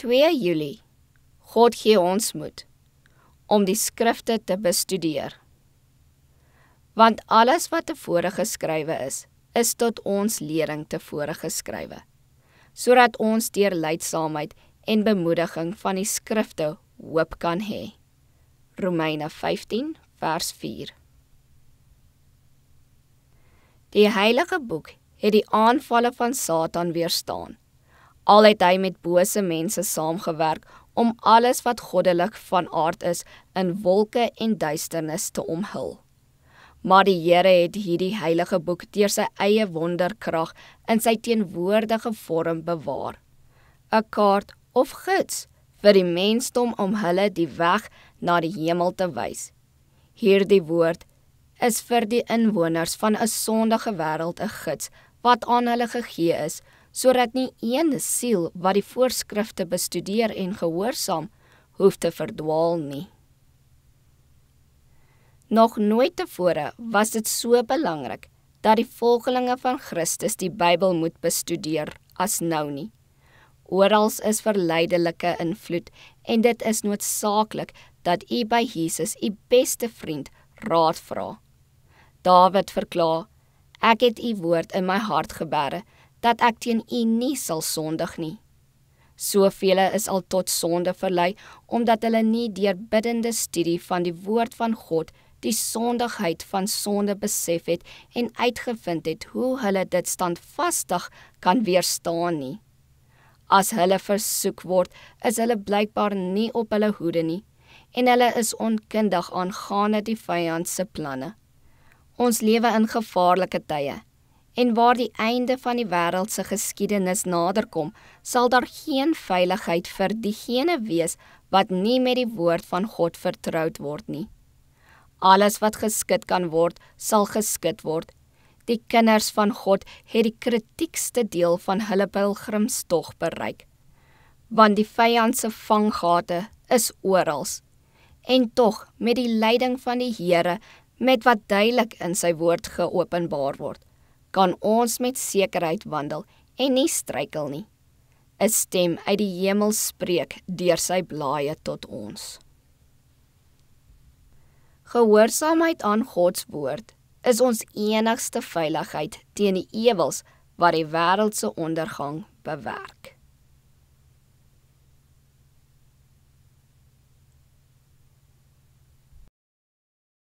2 Julie. God gee ons moed om die skrifte te bestudeer. Want alles wat tevore geskrywe is tot ons lering tevore geskrywe, sodat ons deur lydsaamheid en bemoediging van die skrifte hoop kan hê. Romeine 15 vers 4. Die heilige boek het die aanvalle van Satan weerstaan, al het hy met bose mense saamgewerk om alles wat goddelik van aard is in wolke en duisternis te omhul. Maar die Here het hierdie heilige boek deur sy eie wonderkrag in sy teenwoordige vorm bewaar. 'n Kaart of gids vir die mensdom om hulle die weg na die hemel te wys. Hierdie woord is vir die inwoners van 'n sondige wêreld 'n gids wat aan hulle gegee is, sodat nie een siel wat die voorskrifte bestudeer en gehoorsaam, hoef te verdwaal nie. Nog nooit tevore was dit so belangrik dat die volgelinge van Christus die Bybel moet bestudeer as nou nie. Orals is verleidelike invloed en dit is noodsaaklik dat u by Jesus, u beste vriend, raad vra. Dawid verklaar, ek het u woord in my hart gebere, dat ek teen u nie sal sondig nie. Sovele is al tot sonde verlei, omdat hulle nie deur biddende studie van die woord van God die sondigheid van sonde besef het en uitgevind het hoe hulle dit standvastig kan weerstaan nie. As hulle versoek word, is hulle blykbaar nie op hulle hoede nie, en hulle is onkundig aangaande die vyand se planne. Ons lewe in gevaarlike tye, en waar die einde van die wêreld se geskiedenis naderkom, sal daar geen veiligheid vir diegene wees wat nie met die woord van God vertroud word nie. Alles wat geskit kan word, sal geskit word. Die kinders van God het die kritiekste deel van hulle pilgrimstog bereik, want die vyand se vanggate is orals. En tog, met die leiding van die Here, met wat duidelik in sy woord geopenbaar word, kan ons met sekerheid wandel en nie struikel nie. 'n Stem uit die hemel spreek deur sy blaaie tot ons. Gehoorsaamheid aan Gods woord is ons enigste veiligheid teen die ewels wat die wêreld se ondergang bewerk.